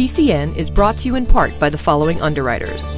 PCN is brought to you in part by the following underwriters.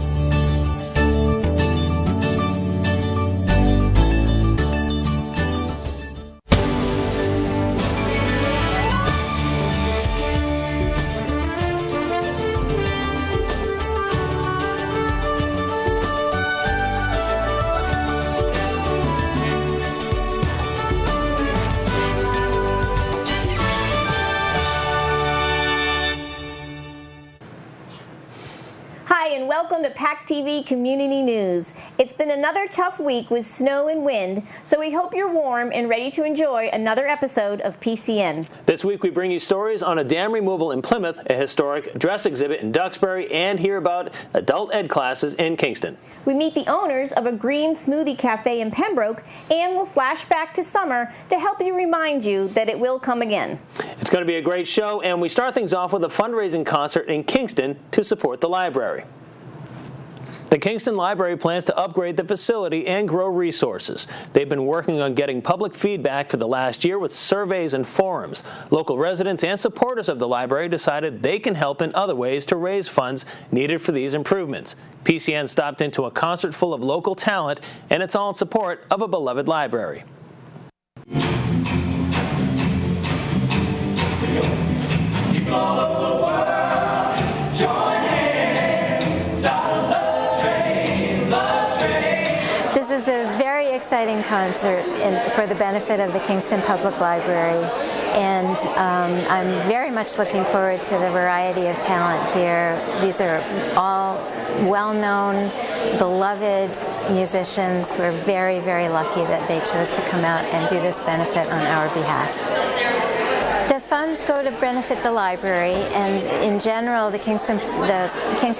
Welcome to PACTV Community News. It's been another tough week with snow and wind, so we hope you're warm and ready to enjoy another episode of PCN. This week we bring you stories on a dam removal in Plymouth, a historic dress exhibit in Duxbury, and hear about adult ed classes in Kingston. We meet the owners of a green smoothie cafe in Pembroke, and we'll flash back to summer to help you remind you that it will come again. It's going to be a great show, and we start things off with a fundraising concert in Kingston to support the library. The Kingston Library plans to upgrade the facility and grow resources. They've been working on getting public feedback for the last year with surveys and forums. Local residents and supporters of the library decided they can help in other ways to raise funds needed for these improvements. PCN stopped into a concert full of local talent, and it's all in support of a beloved library. This is a very exciting concert for the benefit of the Kingston Public Library, and I'm very much looking forward to the variety of talent here. These are all well-known, beloved musicians. We're very, very lucky that they chose to come out and do this benefit on our behalf. The funds go to benefit the library, and in general the Kingston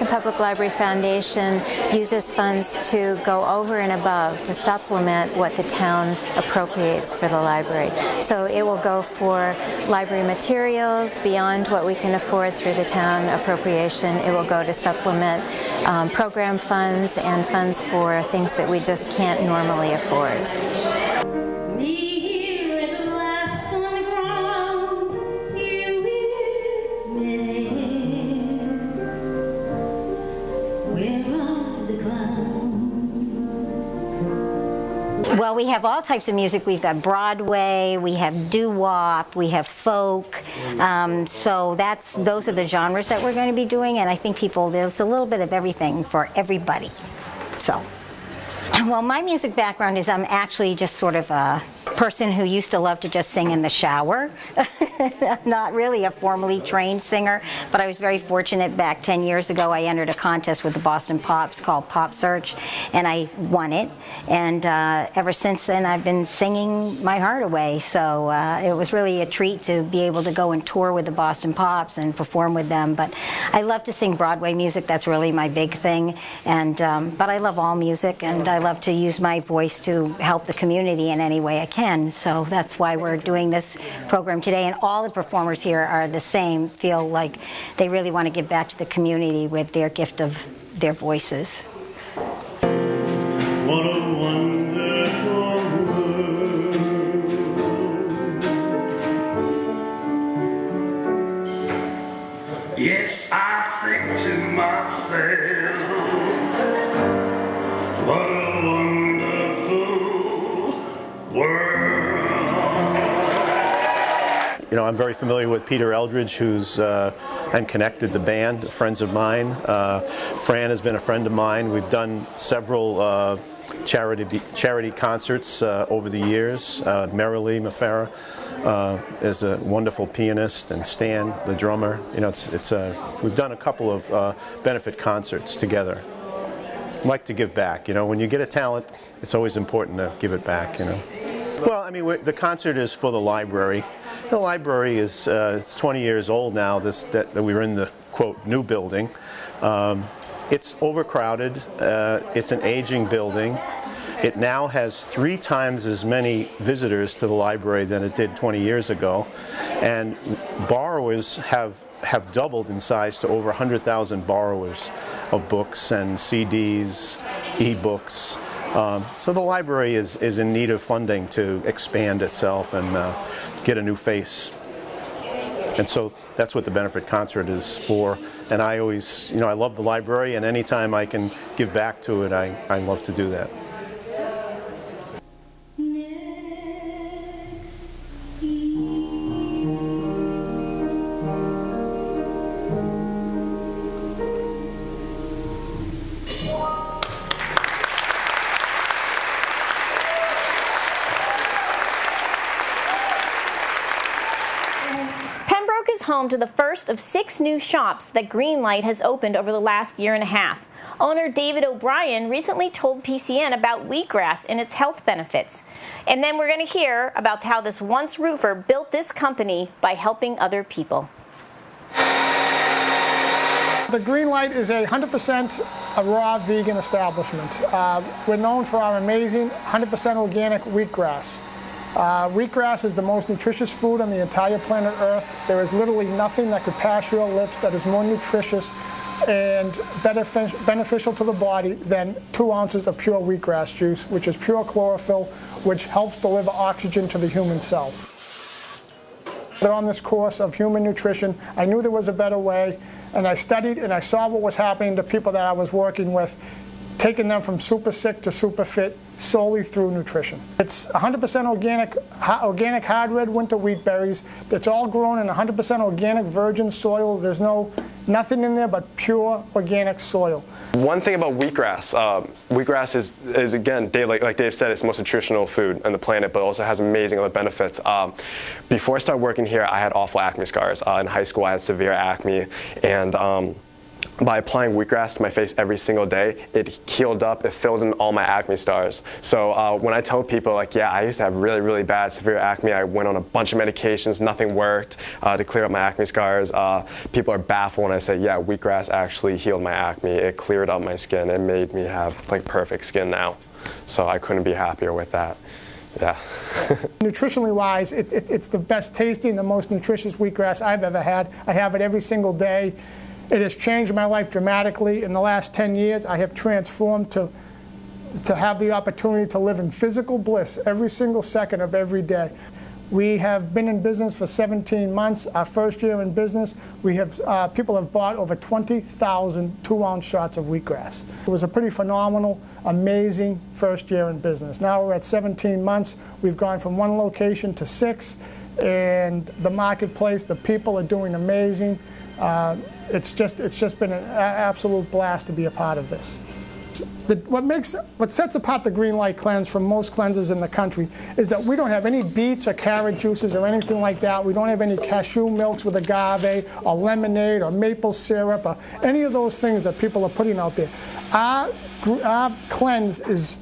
Public Library Foundation uses funds to go over and above to supplement what the town appropriates for the library. So it will go for library materials beyond what we can afford through the town appropriation. It will go to supplement program funds and funds for things that we just can't normally afford. Well, we have all types of music. We've got Broadway, we have doo-wop, we have folk. So those are the genres that we're going to be doing, and I think there's a little bit of everything for everybody. So, well, my music background is I'm actually just sort of a person who used to love to just sing in the shower. Not really a formally trained singer, but I was very fortunate. Back 10 years ago I entered a contest with the Boston Pops called Pop Search, and I won it, and ever since then I've been singing my heart away. So it was really a treat to be able to go and tour with the Boston Pops and perform with them. But I love to sing Broadway music. That's really my big thing, and but I love all music, and I love to use my voice to help the community in any way I can. So that's why we're doing this program today, and all the performers here are the same, feel like they really want to give back to the community with their gift of their voices. What a wonderful world. Yes, I think to myself, what a wonderful world. You know, I'm very familiar with Peter Eldridge, who's and connected the band, friends of mine. Fran has been a friend of mine. We've done several charity concerts over the years. Marilee Mafera is a wonderful pianist, and Stan, the drummer. You know, we've done a couple of benefit concerts together. I like to give back. You know, when you get a talent, it's always important to give it back. You know. Well, I mean, the concert is for the library. The library is it's 20 years old now. That we were in the quote new building. It's overcrowded. It's an aging building. It now has 3 times as many visitors to the library than it did 20 years ago, and borrowers have doubled in size to over 100,000 borrowers of books and CDs, e-books. So the library is in need of funding to expand itself and get a new face. And so that's what the benefit concert is for. And I always, you know, I love the library, and anytime I can give back to it, I love to do that. Home to the first of 6 new shops that Greenlight has opened over the last year and a half. Owner David O'Brien recently told PCN about wheatgrass and its health benefits. And then we're going to hear about how this once roofer built this company by helping other people. The Greenlight is 100% a raw vegan establishment. We're known for our amazing 100% organic wheatgrass. Wheatgrass is the most nutritious food on the entire planet Earth. There is literally nothing that could pass your lips that is more nutritious and beneficial to the body than 2 ounces of pure wheatgrass juice, which is pure chlorophyll, which helps deliver oxygen to the human cell. On this course of human nutrition, I knew there was a better way, and I studied and I saw what was happening to people that I was working with, taking them from super sick to super fit solely through nutrition. It's 100% organic hard red winter wheat berries. It's all grown in 100% organic virgin soil. There's nothing in there but pure organic soil. One thing about wheatgrass, wheatgrass is again, like Dave said, it's the most nutritional food on the planet, but also has amazing other benefits. Before I started working here, I had awful acne scars. In high school, I had severe acne, and by applying wheatgrass to my face every single day, it healed up, it filled in all my acne scars. So when I tell people, like, yeah, I used to have really, really bad, severe acne, I went on a bunch of medications, nothing worked to clear up my acne scars. People are baffled when I say, yeah, wheatgrass actually healed my acne. It cleared up my skin. It made me have, like, perfect skin now. So I couldn't be happier with that. Yeah. Nutritionally wise, it's the best tasting, the most nutritious wheatgrass I've ever had. I have it every single day. It has changed my life dramatically. In the last 10 years, I have transformed to have the opportunity to live in physical bliss every single second of every day. We have been in business for 17 months. Our first year in business, we have people have bought over 20,000 2-ounce shots of wheatgrass. It was a pretty phenomenal, amazing first year in business. Now we're at 17 months. We've gone from 1 location to 6, and the marketplace, the people are doing amazing. It's just been an absolute blast to be a part of this. What sets apart the Greenlight cleanse from most cleanses in the country is that we don't have any beets or carrot juices or anything like that. We don't have any cashew milks with agave or lemonade or maple syrup or any of those things that people are putting out there. Our cleanse is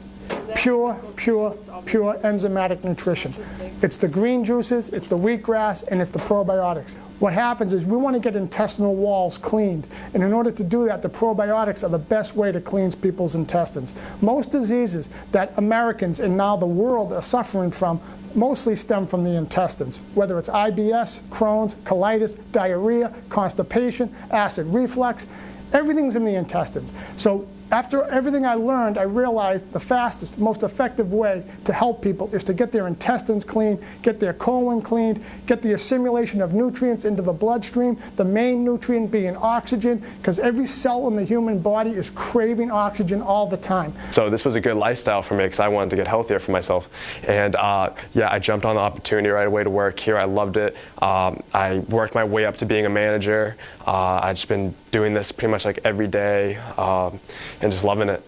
pure enzymatic nutrition. It's the green juices, it's the wheatgrass, and it's the probiotics. What happens is we want to get intestinal walls cleaned, and in order to do that, the probiotics are the best way to cleanse people's intestines. Most diseases that Americans and now the world are suffering from mostly stem from the intestines, whether it's IBS, Crohn's, colitis, diarrhea, constipation, acid reflux. Everything's in the intestines. So after everything I learned, I realized the fastest, most effective way to help people is to get their intestines clean, get their colon cleaned, get the assimilation of nutrients into the bloodstream, the main nutrient being oxygen, because every cell in the human body is craving oxygen all the time. So this was a good lifestyle for me because I wanted to get healthier for myself. And yeah, I jumped on the opportunity right away to work here. I loved it. I worked my way up to being a manager. I've just been doing this pretty much like every day and just loving it.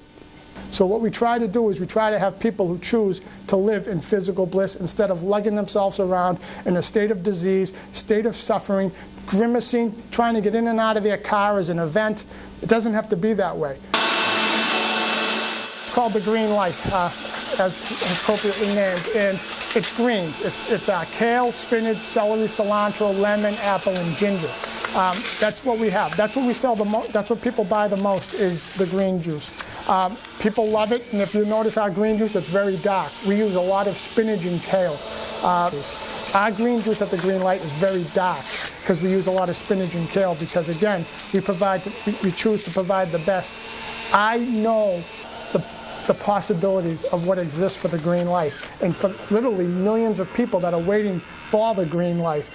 So what we try to do is we try to have people who choose to live in physical bliss instead of lugging themselves around in a state of disease, state of suffering, grimacing, trying to get in and out of their car as an event. It doesn't have to be that way. It's called the Greenlight, as appropriately named, and it's greens. It's kale, spinach, celery, cilantro, lemon, apple, and ginger. That's what we have. That's what we sell the most. That's what people buy the most is the green juice. People love it, and if you notice our green juice, it's very dark. We use a lot of spinach and kale. Our green juice at the Greenlight is very dark because we use a lot of spinach and kale because, again, we choose to provide the best. I know the possibilities of what exists for the green light, and for literally millions of people that are waiting for the green light.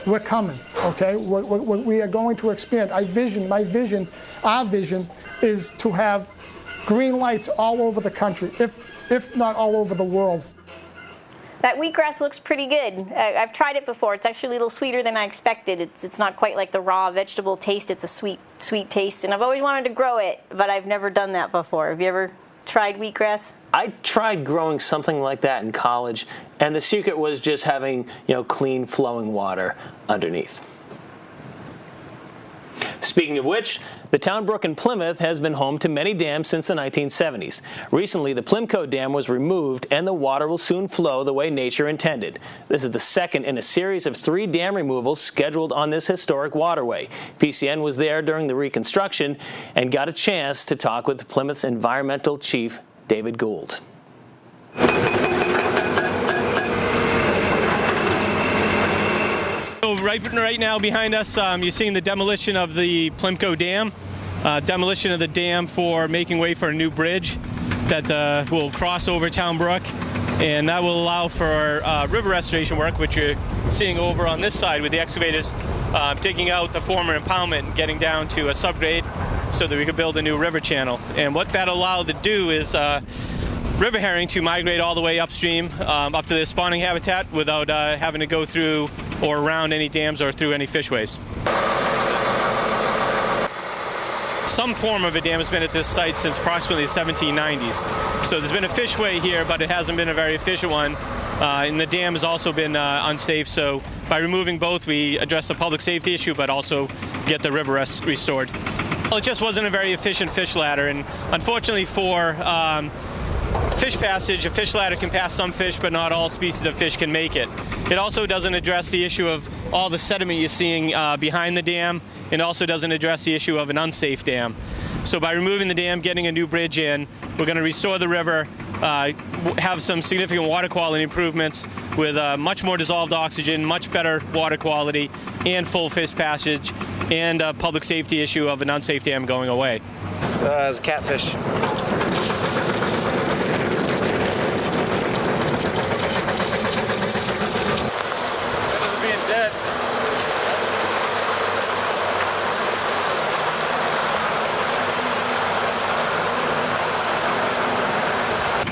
We're coming, okay? We are going to expand. Our vision is to have green lights all over the country, if not all over the world. That wheatgrass looks pretty good. I've tried it before. It's actually a little sweeter than I expected. It's not quite like the raw vegetable taste. It's a sweet taste. And I've always wanted to grow it, but I've never done that before. Have you ever tried wheatgrass? I tried growing something like that in college, and the secret was just having, clean flowing water underneath. Speaking of which, the town brook in Plymouth has been home to many dams since the 1970s. Recently, the Plum Co Dam was removed, and the water will soon flow the way nature intended. This is the second in a series of 3 dam removals scheduled on this historic waterway. PCN was there during the reconstruction and got a chance to talk with Plymouth's environmental chief, David Gould. Right now behind us, you're seeing the demolition of the Plum Co Dam, demolition of the dam for making way for a new bridge that will cross over Town Brook, and that will allow for river restoration work, which you're seeing over on this side with the excavators digging out the former impoundment and getting down to a subgrade so that we could build a new river channel. And what that allowed to do is river herring to migrate all the way upstream up to their spawning habitat without having to go through or around any dams or through any fishways. Some form of a dam has been at this site since approximately the 1790s. So there's been a fishway here, but it hasn't been a very efficient one. And the dam has also been unsafe, so by removing both, we address the public safety issue, but also get the river restored. Well, it just wasn't a very efficient fish ladder, and unfortunately for fish passage, a fish ladder can pass some fish, but not all species of fish can make it. It also doesn't address the issue of all the sediment you're seeing behind the dam. It also doesn't address the issue of an unsafe dam. So by removing the dam, getting a new bridge in, we're going to restore the river, have some significant water quality improvements with much more dissolved oxygen, much better water quality, and full fish passage, and a public safety issue of an unsafe dam going away. It's a catfish.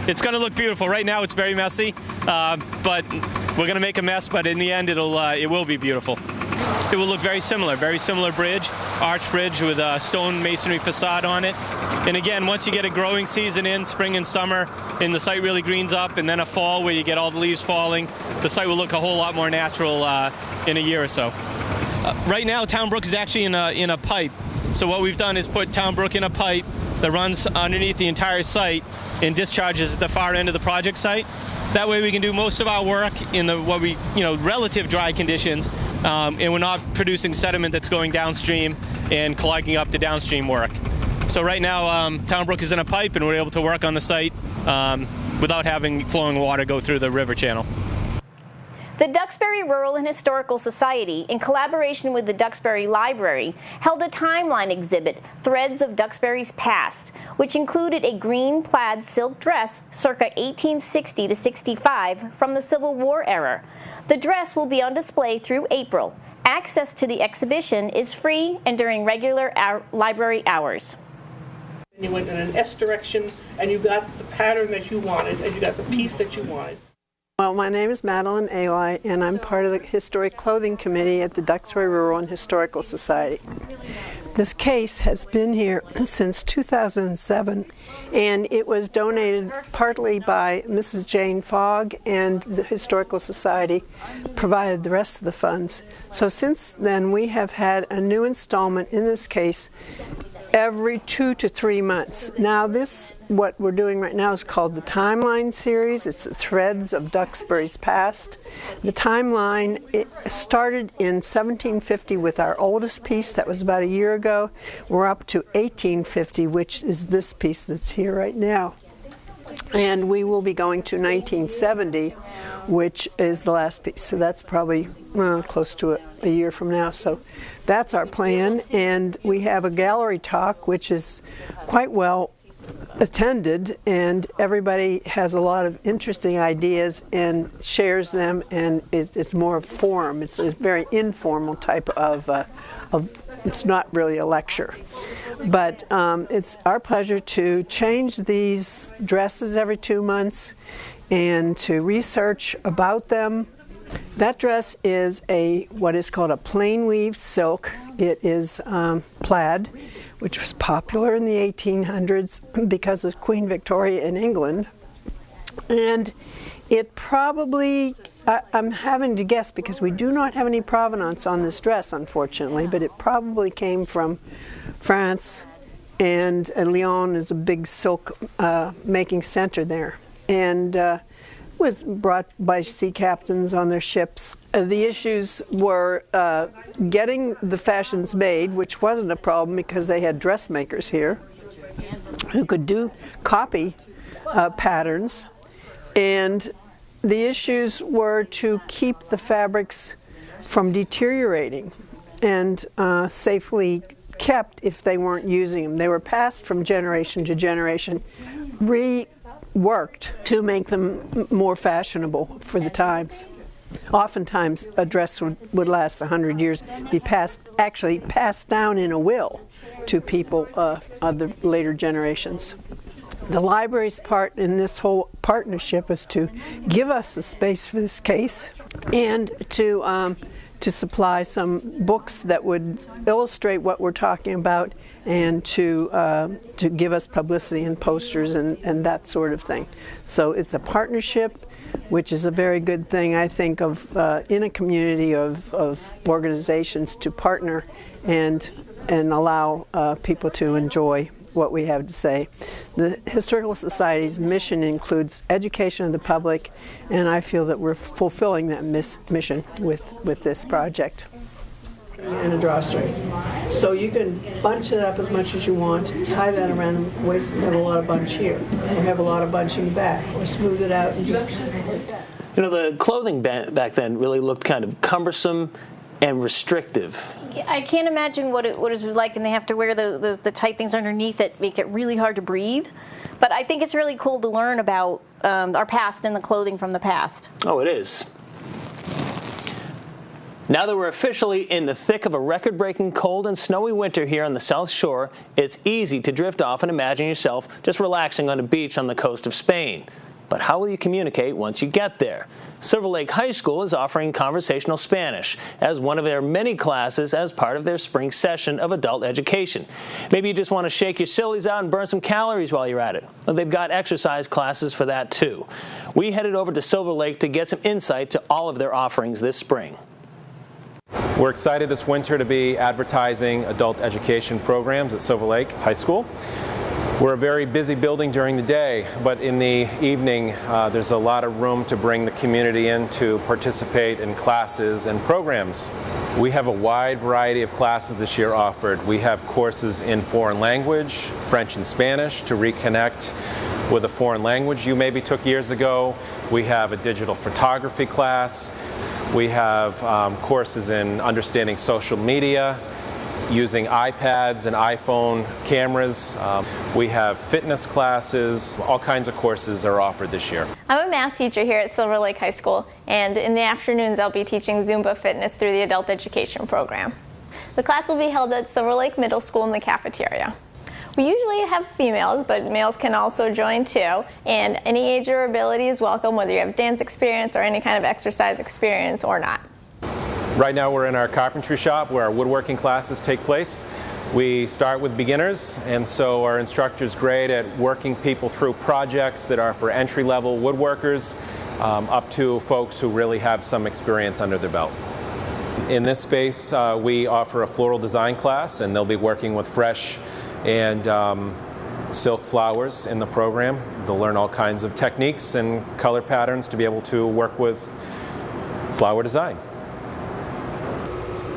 It's going to look beautiful. Right now it's very messy, but we're going to make a mess, but in the end it will be beautiful. It will look very similar bridge, arch bridge with a stone masonry facade on it. And again, once you get a growing season in, spring and summer, and the site really greens up, and then a fall where you get all the leaves falling, the site will look a whole lot more natural in a year or so. Right now, Town Brook is actually in a pipe. So what we've done is put Town Brook in a pipe that runs underneath the entire site and discharges at the far end of the project site. That way we can do most of our work in the relative dry conditions, and we're not producing sediment that's going downstream and clogging up the downstream work. So right now Town Brook is in a pipe, and we're able to work on the site without having flowing water go through the river channel. The Duxbury Rural and Historical Society, in collaboration with the Duxbury Library, held a timeline exhibit, Threads of Duxbury's Past, which included a green plaid silk dress circa 1860 to 65 from the Civil War era. The dress will be on display through April. Access to the exhibition is free and during regular library hours. You went in an S direction, and you got the pattern that you wanted, and you got the piece that you wanted. Well, my name is Madeline Eli, and I'm part of the Historic Clothing Committee at the Duxbury Rural and Historical Society. This case has been here since 2007, and it was donated partly by Mrs. Jane Fogg, and the Historical Society provided the rest of the funds. So since then, we have had a new installment in this case every 2 to 3 months. Now what we're doing right now is called the Timeline Series. It's the Threads of Duxbury's Past. The timeline, it started in 1750 with our oldest piece that was about a year ago. We're up to 1850, which is this piece that's here right now. And we will be going to 1970, which is the last piece. So that's probably close to a year from now. So that's our plan. And we have a gallery talk, which is quite well attended, and everybody has a lot of interesting ideas and shares them, and it's more a forum. It's a very informal type of it's not really a lecture. But it's our pleasure to change these dresses every 2 months and to research about them. That dress is what is called a plain weave silk. It is plaid, which was popular in the 1800s because of Queen Victoria in England. And it probably, I'm having to guess because we do not have any provenance on this dress, unfortunately, but it probably came from France, and Lyon is a big silk making center there. And was brought by sea captains on their ships. The issues were getting the fashions made, which wasn't a problem because they had dressmakers here who could copy patterns. And the issues were to keep the fabrics from deteriorating and safely kept if they weren't using them. They were passed from generation to generation, reworked to make them more fashionable for the times. Oftentimes a dress would last 100 years, be passed down in a will to people of the later generations. The library's part in this whole partnership is to give us the space for this case and to supply some books that would illustrate what we're talking about and to give us publicity and posters and that sort of thing. So it's a partnership, which is a very good thing, I think, in a community of organizations to partner and allow people to enjoy what we have to say. The Historical Society's mission includes education of the public, and I feel that we're fulfilling that mission with this project. And a drawstring. So you can bunch it up as much as you want, tie that around the waist and have a lot of bunch here, or have a lot of bunching back, or smooth it out and just like that. You know, the clothing back then really looked kind of cumbersome and restrictive. I can't imagine what it was like, and they have to wear the tight things underneath that make it really hard to breathe. But I think it's really cool to learn about our past and the clothing from the past. Oh, it is. Now that we're officially in the thick of a record-breaking cold and snowy winter here on the South Shore, it's easy to drift off and imagine yourself just relaxing on a beach on the coast of Spain. But how will you communicate once you get there? Silver Lake High School is offering conversational Spanish as one of their many classes as part of their spring session of adult education. Maybe you just want to shake your sillies out and burn some calories while you're at it. Well, they've got exercise classes for that too. We headed over to Silver Lake to get some insight to all of their offerings this spring. We're excited this winter to be advertising adult education programs at Silver Lake High School. We're a very busy building during the day, but in the evening there's a lot of room to bring the community in to participate in classes and programs. We have a wide variety of classes this year offered. We have courses in foreign language, French and Spanish, to reconnect with a foreign language you maybe took years ago. We have a digital photography class. We have courses in understanding social media, using iPads and iPhone cameras. We have fitness classes. All kinds of courses are offered this year. I'm a math teacher here at Silver Lake High School, and in the afternoons I'll be teaching Zumba fitness through the adult education program. The class will be held at Silver Lake Middle School in the cafeteria. We usually have females, but males can also join too, and any age or ability is welcome, whether you have dance experience or any kind of exercise experience or not. Right now we're in our carpentry shop where our woodworking classes take place. We start with beginners, and so our instructor's great at working people through projects that are for entry-level woodworkers up to folks who really have some experience under their belt. In this space we offer a floral design class, and they'll be working with fresh and silk flowers in the program. They'll learn all kinds of techniques and color patterns to be able to work with flower design.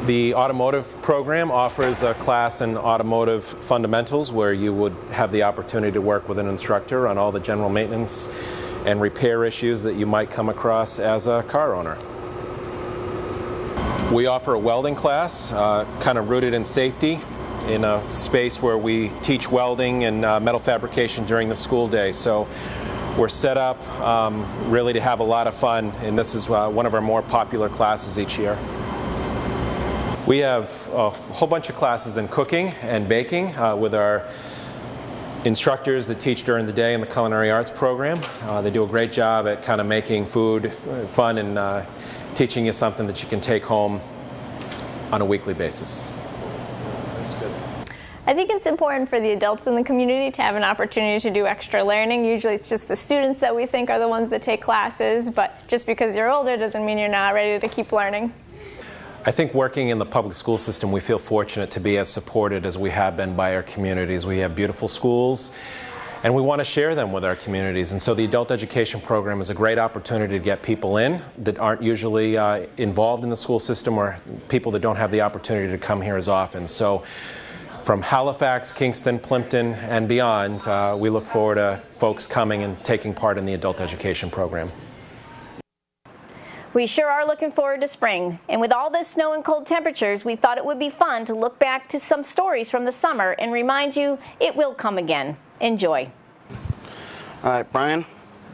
The automotive program offers a class in automotive fundamentals where you would have the opportunity to work with an instructor on all the general maintenance and repair issues that you might come across as a car owner. We offer a welding class, kind of rooted in safety in a space where we teach welding and metal fabrication during the school day. So we're set up really to have a lot of fun, and this is one of our more popular classes each year. We have a whole bunch of classes in cooking and baking with our instructors that teach during the day in the culinary arts program. They do a great job at kind of making food fun and teaching you something that you can take home on a weekly basis. I think it's important for the adults in the community to have an opportunity to do extra learning. Usually it's just the students that we think are the ones that take classes, but just because you're older doesn't mean you're not ready to keep learning. I think working in the public school system, we feel fortunate to be as supported as we have been by our communities. We have beautiful schools, and we want to share them with our communities. And so the adult education program is a great opportunity to get people in that aren't usually involved in the school system, or people that don't have the opportunity to come here as often. So from Halifax, Kingston, Plimpton, and beyond, we look forward to folks coming and taking part in the adult education program. We sure are looking forward to spring. And with all this snow and cold temperatures, we thought it would be fun to look back to some stories from the summer and remind you it will come again. Enjoy. All right, Brian?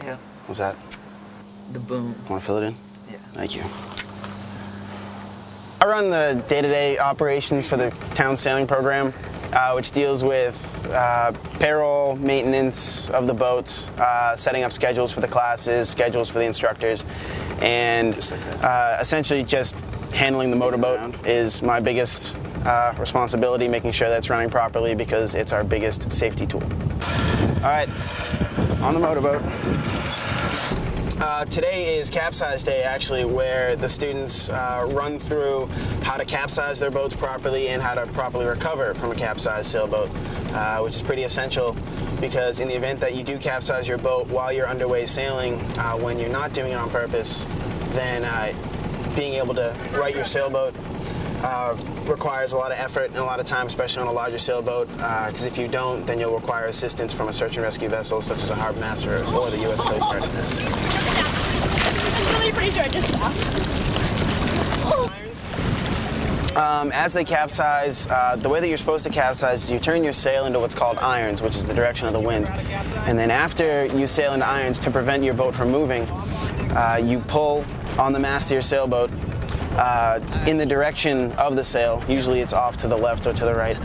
Yeah. What's that? The boom. Want to fill it in? Yeah. Thank you. I run the day-to-day operations for the town sailing program, which deals with payroll, maintenance of the boats, setting up schedules for the classes, schedules for the instructors, and essentially just handling the motorboat is my biggest responsibility, making sure that's running properly because it's our biggest safety tool. All right, on the motorboat. Today is capsize day, actually, where the students run through how to capsize their boats properly and how to properly recover from a capsized sailboat, which is pretty essential because in the event that you do capsize your boat while you're underway sailing, when you're not doing it on purpose, then being able to right your sailboat requires a lot of effort and a lot of time, especially on a larger sailboat, because if you don't, then you'll require assistance from a search and rescue vessel such as a harbor master or the U.S. Coast Guard if necessary. I'm really pretty sure I just As they capsize, the way that you're supposed to capsize is you turn your sail into what's called irons, which is the direction of the wind. And then after you sail into irons, to prevent your boat from moving, you pull on the mast of your sailboat in the direction of the sail. Usually it's off to the left or to the right,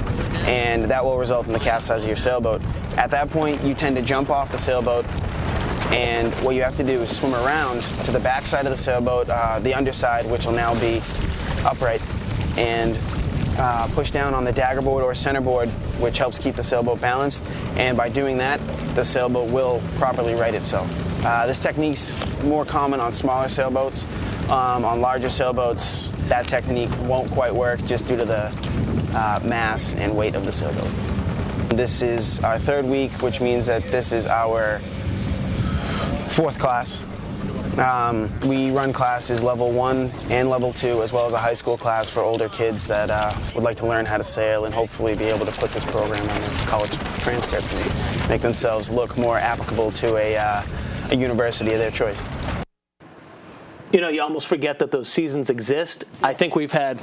and that will result in the capsize of your sailboat. At that point, you tend to jump off the sailboat, and what you have to do is swim around to the back side of the sailboat, the underside, which will now be upright, and push down on the daggerboard or centerboard, which helps keep the sailboat balanced, and by doing that, the sailboat will properly right itself. This technique's more common on smaller sailboats. On larger sailboats, that technique won't quite work just due to the mass and weight of the sailboat. This is our third week, which means that this is our fourth class. We run classes level 1 and level 2, as well as a high school class for older kids that would like to learn how to sail and hopefully be able to put this program on their college transcript and make themselves look more applicable to a university of their choice. You know, you almost forget that those seasons exist. I think we've had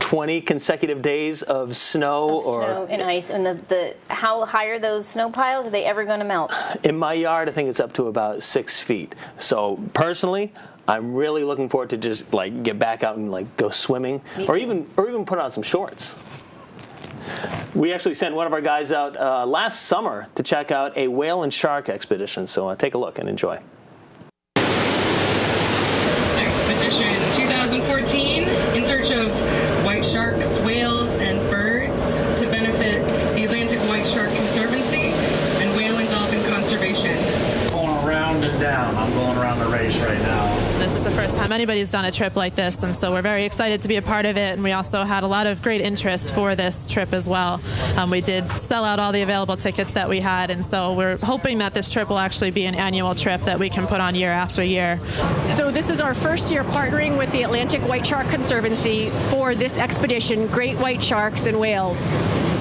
20 consecutive days of snow Snow and ice, and how high are those snow piles? Are they ever going to melt? In my yard, I think it's up to about 6 feet. So personally, I'm really looking forward to just like get back out and like go swimming, or even put on some shorts. We actually sent one of our guys out last summer to check out a whale and shark expedition. So take a look and enjoy. Expedition 2014 in search of white sharks, whales, and birds to benefit the Atlantic White Shark Conservancy and whale and dolphin conservation. Going around and down. I'm going around the race right now. This is the first time anybody's done a trip like this, and so we're very excited to be a part of it, and we also had a lot of great interest for this trip as well. We did sell out all the available tickets that we had, and so we're hoping that this trip will actually be an annual trip that we can put on year after year. So this is our first year partnering with the Atlantic White Shark Conservancy for this expedition, Great White Sharks and Whales.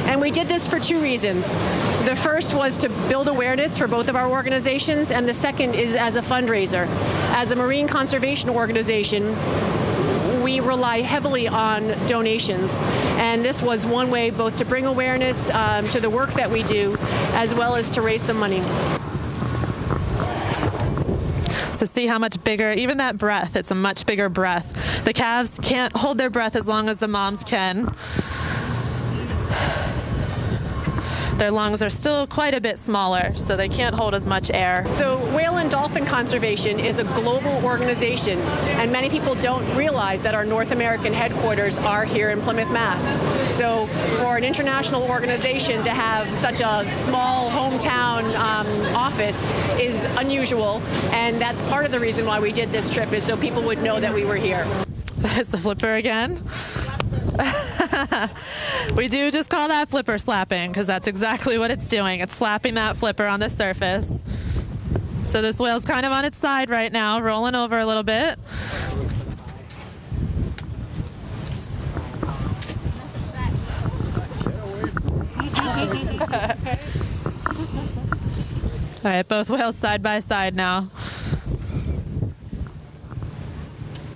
And we did this for two reasons. The first was to build awareness for both of our organizations, and the second is as a fundraiser. As a marine conservation organization, we rely heavily on donations. And this was one way both to bring awareness to the work that we do, as well as to raise some money. So see how much bigger, even that breath, it's a much bigger breath. The calves can't hold their breath as long as the moms can. Their lungs are still quite a bit smaller, so they can't hold as much air. So Whale and Dolphin Conservation is a global organization, and many people don't realize that our North American headquarters are here in Plymouth, Mass. So for an international organization to have such a small hometown office is unusual, and that's part of the reason why we did this trip, is so people would know that we were here. There's the flipper again. We do just call that flipper slapping, because that's exactly what it's doing. It's slapping that flipper on the surface. So this whale's kind of on its side right now, rolling over a little bit. All right, both whales side by side now.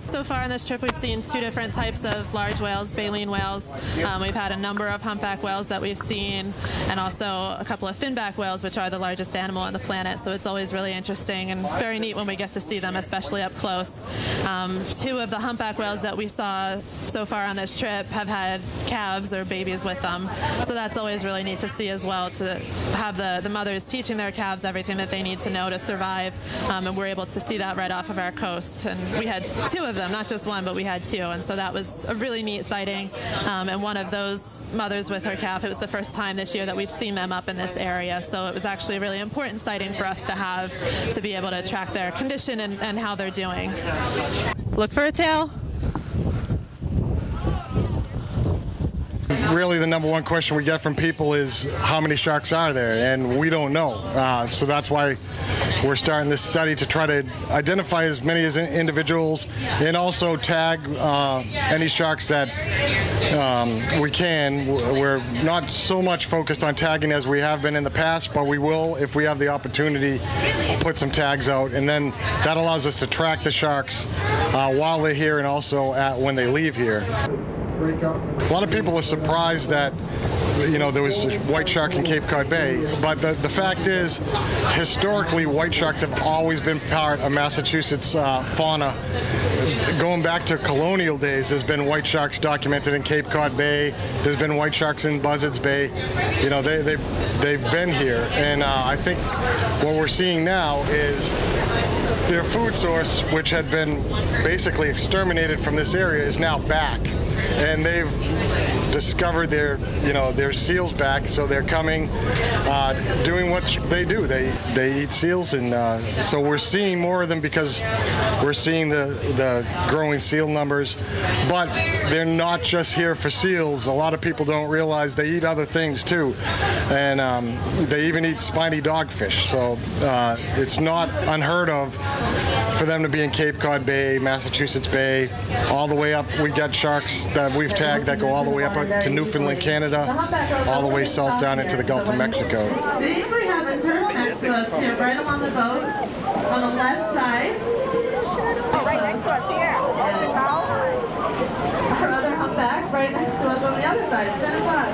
So far on this trip, we've seen 2 different types of large whales, baleen whales. We've had a number of humpback whales that we've seen, and also a couple of finback whales, which are the largest animal on the planet. So it's always really interesting and very neat when we get to see them, especially up close. 2 of the humpback whales that we saw so far on this trip have had calves or babies with them. So that's always really neat to see as well, to have the mothers teaching their calves everything that they need to know to survive. And we're able to see that right off of our coast. And we had 2 of them. Not just 1, but we had 2, and so that was a really neat sighting. And one of those mothers with her calf, it was the first time this year that we've seen them up in this area, so it was actually a really important sighting for us to have, to be able to track their condition and how they're doing. Look for a tail. Really, the number 1 question we get from people is how many sharks are there, and we don't know. So that's why we're starting this study, to try to identify as many as individuals and also tag any sharks that we can. We're not so much focused on tagging as we have been in the past, but we will, if we have the opportunity, put some tags out, and then that allows us to track the sharks while they're here and also when they leave here. A lot of people are surprised that, you know, there was a white shark in Cape Cod Bay, but the fact is, historically, white sharks have always been part of Massachusetts fauna. Going back to colonial days, there's been white sharks documented in Cape Cod Bay. There's been white sharks in Buzzards Bay. You know, they've been here, and I think what we're seeing now is their food source, which had been basically exterminated from this area, is now back, and they've discovered their seals back, so they're coming, doing what they do. They eat seals, and so we're seeing more of them because we're seeing the growing seal numbers. But they're not just here for seals. A lot of people don't realize they eat other things too, and they even eat spiny dogfish. So it's not unheard of for them to be in Cape Cod Bay, Massachusetts Bay, all the way up. We got sharks that we've tagged that go all the way up to Newfoundland, Canada, all the way south down into the Gulf of Mexico. We have a turtle next to us here, right along the boat, on the left side. Oh, right next to us here. Our other humpback, right next to us on the other side, 10 o'clock.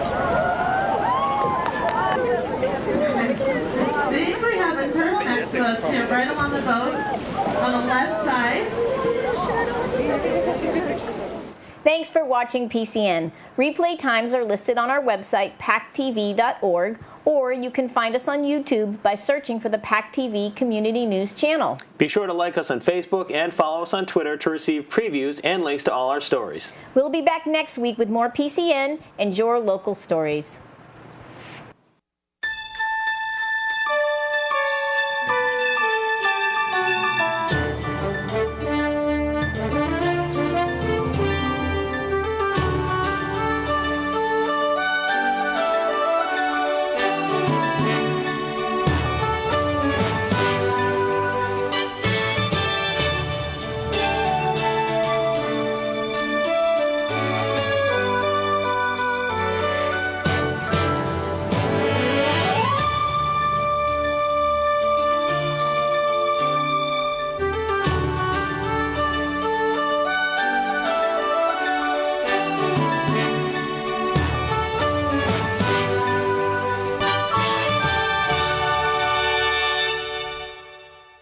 We have a turtle next to us here, right along the boat, on the left side. Thanks for watching PCN. Replay times are listed on our website, PACTV.org, or you can find us on YouTube by searching for the PACTV Community News channel. Be sure to like us on Facebook and follow us on Twitter to receive previews and links to all our stories. We'll be back next week with more PCN and your local stories.